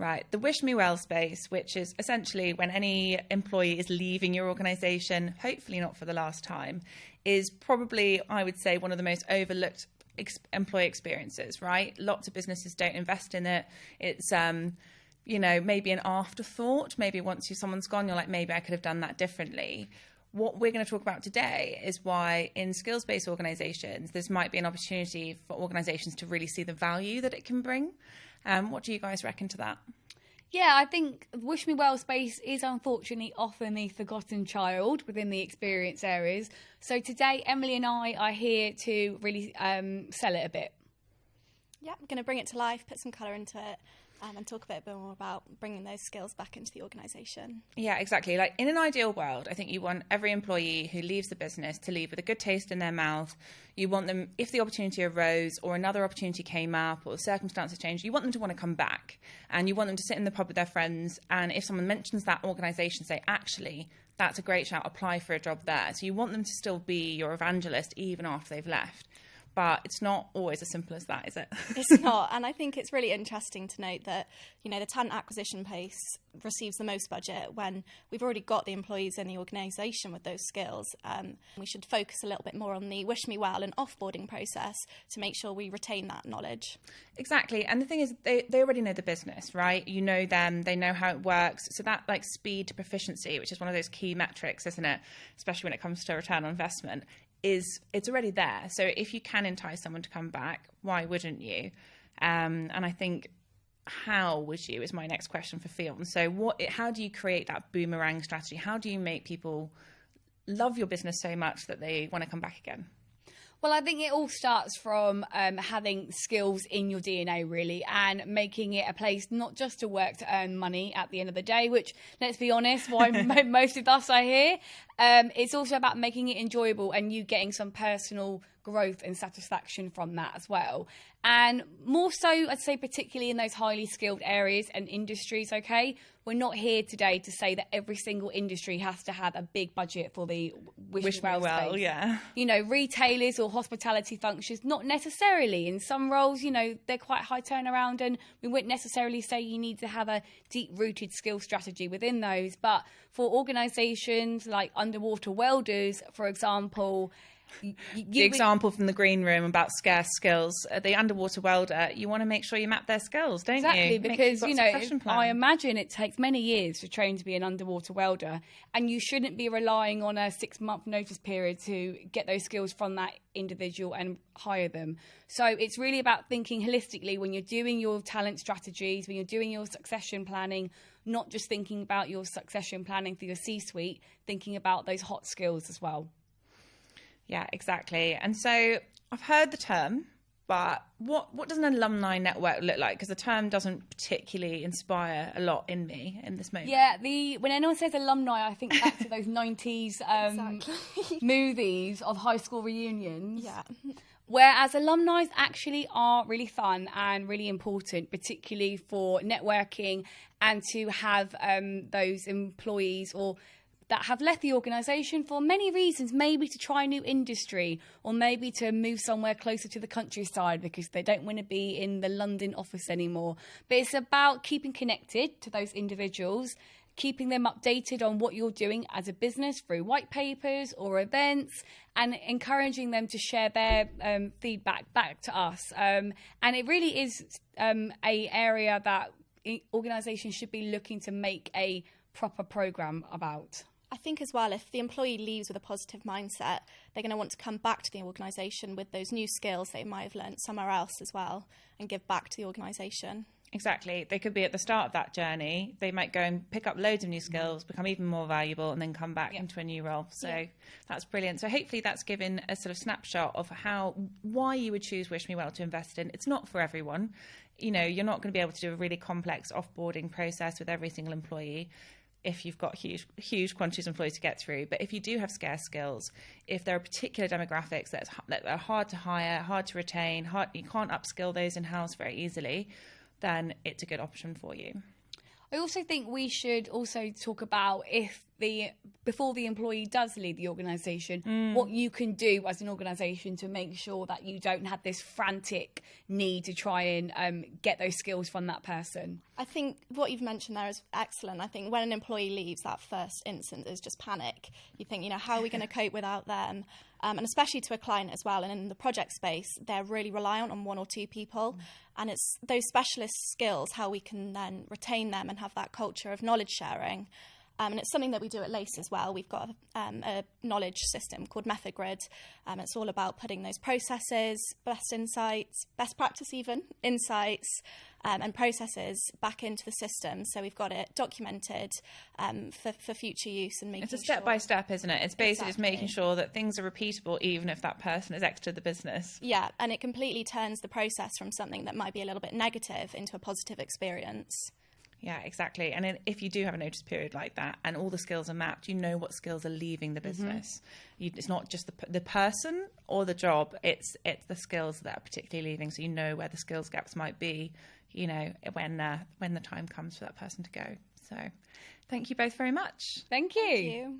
Right. The wish me well space, which is essentially when any employee is leaving your organisation, hopefully not for the last time, is probably, I would say, one of the most overlooked employee experiences, right? Lots of businesses don't invest in it. It's, maybe an afterthought. Maybe once someone's gone, you're like, maybe I could have done that differently. What we're going to talk about today is why in skills-based organisations, this might be an opportunity for organisations to really see the value that it can bring. What do you guys reckon to that? Yeah, I think Wish Me Well space is unfortunately often the forgotten child within the experience areas. So today, Emily and I are here to really sell it a bit. Yeah, I'm going to bring it to life, put some colour into it, and talk a bit more about bringing those skills back into the organisation. Yeah, exactly. Like in an ideal world, I think you want every employee who leaves the business to leave with a good taste in their mouth. You want them, if the opportunity arose or another opportunity came up or the circumstances changed, you want them to want to come back, and you want them to sit in the pub with their friends. And if someone mentions that organisation, say, actually, that's a great shout, apply for a job there. So you want them to still be your evangelist even after they've left. But it's not always as simple as that, is it? It's not. And I think it's really interesting to note that, the talent acquisition piece receives the most budget when we've already got the employees in the organisation with those skills. We should focus a little bit more on the wish me well and offboarding process to make sure we retain that knowledge. Exactly. And the thing is, they already know the business, right? You know them, they know how it works. So that like speed to proficiency, which is one of those key metrics, isn't it? Especially when it comes to return on investment. It's already there. So if you can entice someone to come back, why wouldn't you? And I think, how would you is my next question for Fionn. So how do you create that boomerang strategy? How do you make people love your business so much that they want to come back again? Well, I think it all starts from having skills in your DNA, really, and making it a place not just to work to earn money at the end of the day, which, let's be honest, why most of us are here. It's also about making it enjoyable and you getting some personal growth and satisfaction from that as well. And more so, I'd say, particularly in those highly skilled areas and industries, okay? We're not here today to say that every single industry has to have a big budget for the wish me well space. Yeah. Retailers or hospitality functions, not necessarily. In some roles, they're quite high turnaround, and we wouldn't necessarily say you need to have a deep-rooted skill strategy within those. But for organisations like underwater welders, for example, the example from the green room about scarce skills, the underwater welder, you want to make sure you map their skills, don't you? Exactly, because, I imagine it takes many years to train to be an underwater welder, and you shouldn't be relying on a 6-month notice period to get those skills from that individual and hire them. So it's really about thinking holistically when you're doing your talent strategies, when you're doing your succession planning, not just thinking about your succession planning for your C-suite, thinking about those hot skills as well. Yeah, exactly. And so I've heard the term, but what does an alumni network look like? Because the term doesn't particularly inspire a lot in me in this moment. Yeah, when anyone says alumni, I think back to those 90s movies of high school reunions. Yeah. Whereas alumni actually are really fun and really important, particularly for networking and to have those employees or that have left the organisation for many reasons, maybe to try a new industry or maybe to move somewhere closer to the countryside because they don't want to be in the London office anymore. But it's about keeping connected to those individuals, keeping them updated on what you're doing as a business through white papers or events, and encouraging them to share their feedback back to us. And it really is a area that organisations should be looking to make a proper programme about. I think as well, if the employee leaves with a positive mindset, they're going to want to come back to the organisation with those new skills they might have learnt somewhere else as well and give back to the organisation. Exactly. They could be at the start of that journey. They might go and pick up loads of new skills, become even more valuable, and then come back into a new role. So that's brilliant. So hopefully that's given a sort of snapshot of why you would choose Wish Me Well to invest in. It's not for everyone. You're not going to be able to do a really complex offboarding process with every single employee if you've got huge quantities of employees to get through. But if you do have scarce skills, if there are particular demographics that are hard to hire, hard to retain, you can't upskill those in-house very easily, then it's a good option for you. I also think we should also talk about if before the employee does leave the organisation, what you can do as an organisation to make sure that you don't have this frantic need to try and get those skills from that person. I think what you've mentioned there is excellent. I think when an employee leaves, that first instant is just panic. You think, you know, how are we going to cope without them? And especially to a client as well. And in the project space, they're really reliant on one or two people. And it's those specialist skills, how we can then retain them and have that culture of knowledge sharing. And it's something that we do at LACE as well. We've got a knowledge system called Method Grid. It's all about putting those processes, best insights, best practice even, insights and processes back into the system. So we've got it documented for future use and making It's a step-by-step, isn't it? It's basically just making sure that things are repeatable even if that person has exited the business. Yeah, and it completely turns the process from something that might be a little bit negative into a positive experience. Yeah, exactly. And if you do have a notice period like that and all the skills are mapped, you know what skills are leaving the business. It's not just the person or the job, it's the skills that are particularly leaving. So you know where the skills gaps might be, you know, when the time comes for that person to go. So thank you both very much. Thank you. Thank you.